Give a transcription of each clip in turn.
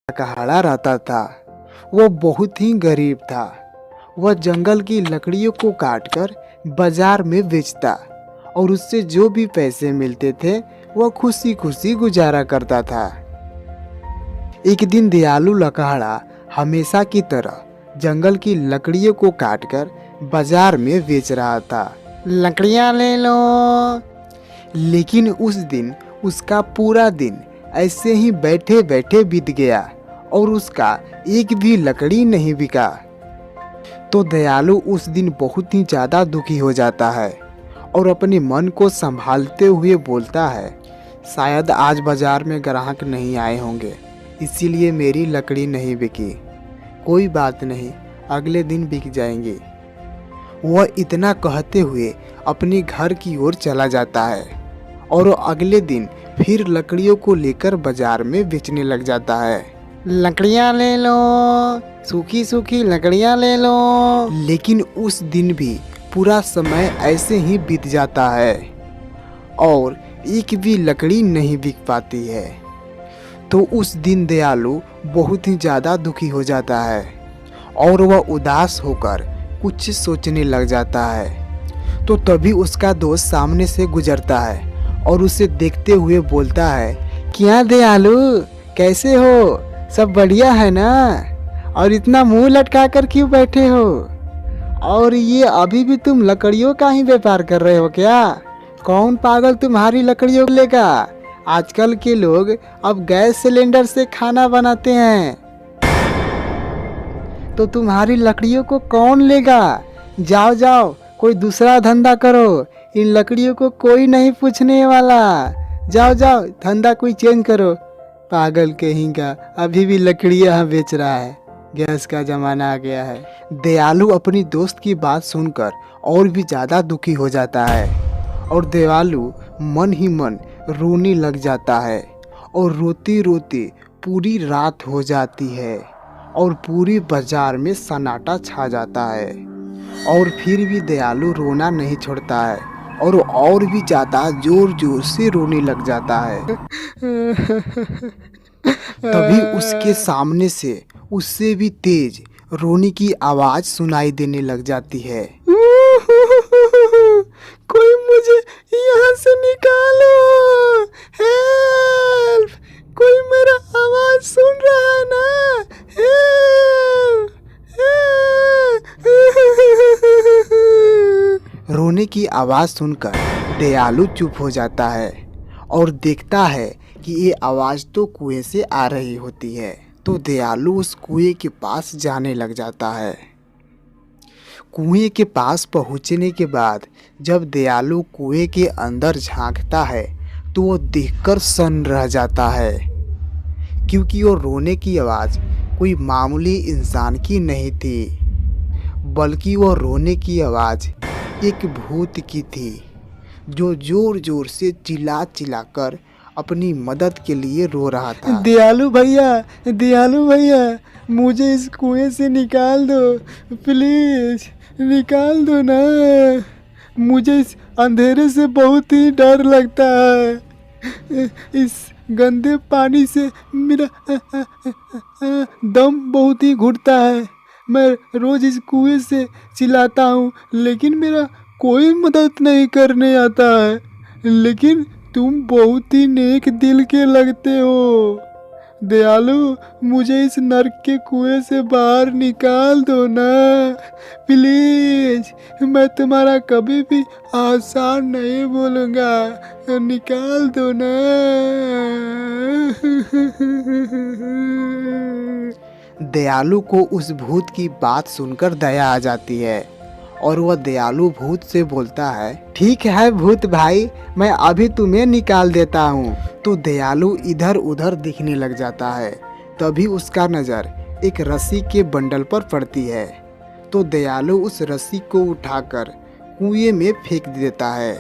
लकड़ा रहता था। वो बहुत ही गरीब था। वह जंगल की लकड़ियों को काटकर बाजार में बेचता और उससे जो भी पैसे मिलते थे वह खुशी खुशी गुजारा करता था। एक दिन दयालु लकड़ा हमेशा की तरह जंगल की लकड़ियों को काटकर बाजार में बेच रहा था। लकड़ियाँ ले लो। लेकिन उस दिन उसका पूरा दिन ऐसे ही बैठे बैठे बीत गया और उसका एक भी लकड़ी नहीं बिका। तो दयालु उस दिन बहुत ही ज़्यादा दुखी हो जाता है और अपने मन को संभालते हुए बोलता है, शायद आज बाजार में ग्राहक नहीं आए होंगे, इसीलिए मेरी लकड़ी नहीं बिकी। कोई बात नहीं, अगले दिन बिक जाएंगी। वह इतना कहते हुए अपने घर की ओर चला जाता है और अगले दिन फिर लकड़ियों को लेकर बाजार में बेचने लग जाता है। लकड़ियाँ ले लो, सूखी सूखी लकड़ियाँ ले लो। लेकिन उस दिन भी पूरा समय ऐसे ही बीत जाता है और एक भी लकड़ी नहीं बिक पाती है। तो उस दिन दयालु बहुत ही ज़्यादा दुखी हो जाता है और वह उदास होकर कुछ सोचने लग जाता है। तो तभी उसका दोस्त सामने से गुजरता है और उसे देखते हुए बोलता है, क्या दयालु, कैसे हो? सब बढ़िया है ना? और इतना मुंह लटका कर क्यों बैठे हो? और ये अभी भी तुम लकड़ियों का ही व्यापार कर रहे हो क्या? कौन पागल तुम्हारी लकड़ियों लेगा? आजकल के लोग अब गैस सिलेंडर से खाना बनाते हैं, तो तुम्हारी लकड़ियों को कौन लेगा? जाओ जाओ, कोई दूसरा धंधा करो, इन लकड़ियों को कोई नहीं पूछने वाला। जाओ जाओ, धंधा कोई चेंज करो। पागल कहीं का, अभी भी लकड़ियाँ बेच रहा है, गैस का जमाना आ गया है। दयालु अपनी दोस्त की बात सुनकर और भी ज़्यादा दुखी हो जाता है और दयालु मन ही मन रोने लग जाता है और रोते रोते पूरी रात हो जाती है और पूरी बाजार में सन्नाटा छा जाता है। और फिर भी दयालु रोना नहीं छोड़ता है और भी ज़्यादा जोर जोर से रोने लग जाता है। तभी उसके सामने से उससे भी तेज रोने की आवाज़ सुनाई देने लग जाती है। कोई मुझे यहाँ से निकालो, हेल्प! कोई मेरा आवाज़ सुन रहा है ना? हेल्प! रोने की आवाज़ सुनकर दयालु चुप हो जाता है और देखता है कि ये आवाज़ तो कुएं से आ रही होती है। तो दयालु उस कुएं के पास जाने लग जाता है। कुएं के पास पहुंचने के बाद जब दयालु कुएं के अंदर झांकता है तो वो देखकर सन्न रह जाता है, क्योंकि वो रोने की आवाज़ कोई मामूली इंसान की नहीं थी, बल्कि वो रोने की आवाज़ एक भूत की थी, जो जोर जोर से चिल्ला चिल्ला कर अपनी मदद के लिए रो रहा था। दयालु भैया, मुझे इस कुएं से निकाल दो, प्लीज निकाल दो ना। मुझे इस अंधेरे से बहुत ही डर लगता है। इस गंदे पानी से मेरा दम बहुत ही घुटता है। मैं रोज इस कुएं से चिल्लाता हूँ, लेकिन मेरा कोई मदद नहीं करने आता है। लेकिन तुम बहुत ही नेक दिल के लगते हो। दयालु, मुझे इस नर्क के कुएं से बाहर निकाल दो ना, प्लीज। मैं तुम्हारा कभी भी आसान नहीं बोलूँगा, निकाल दो ना। दयालु को उस भूत की बात सुनकर दया आ जाती है और वह दयालु भूत से बोलता है, ठीक है भूत भाई, मैं अभी तुम्हें निकाल देता हूँ। तो दयालु इधर उधर दिखने लग जाता है। तभी उसका नज़र एक रस्सी के बंडल पर पड़ती है। तो दयालु उस रस्सी को उठाकर कुएं में फेंक देता है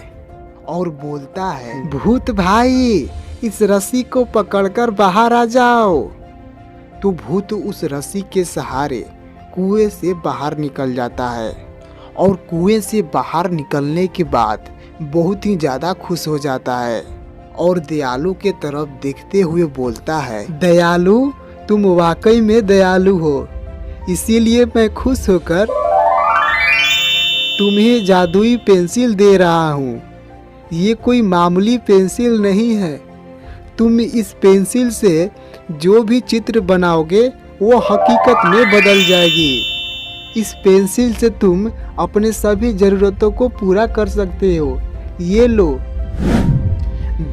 और बोलता है, भूत भाई, इस रस्सी को पकड़कर बाहर आ जाओ। तो भूत उस रस्सी के सहारे कुएं से बाहर निकल जाता है और कुएं से बाहर निकलने के बाद बहुत ही ज़्यादा खुश हो जाता है और दयालु के तरफ देखते हुए बोलता है, दयालु, तुम वाकई में दयालु हो, इसीलिए मैं खुश होकर तुम्हें जादुई पेंसिल दे रहा हूँ। ये कोई मामूली पेंसिल नहीं है। तुम इस पेंसिल से जो भी चित्र बनाओगे वो हकीकत में बदल जाएगी। इस पेंसिल से तुम अपने सभी ज़रूरतों को पूरा कर सकते हो। ये लो।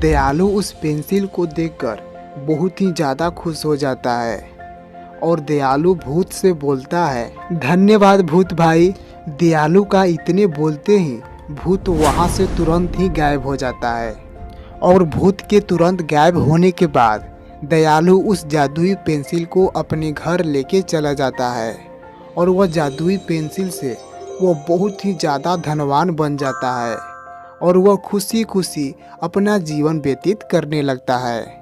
दयालु उस पेंसिल को देखकर बहुत ही ज़्यादा खुश हो जाता है और दयालु भूत से बोलता है, धन्यवाद भूत भाई। दयालु का इतने बोलते ही भूत वहाँ से तुरंत ही गायब हो जाता है और भूत के तुरंत गायब होने के बाद दयालु उस जादुई पेंसिल को अपने घर लेके चला जाता है और वह जादुई पेंसिल से वो बहुत ही ज़्यादा धनवान बन जाता है और वह खुशी खुशी अपना जीवन व्यतीत करने लगता है।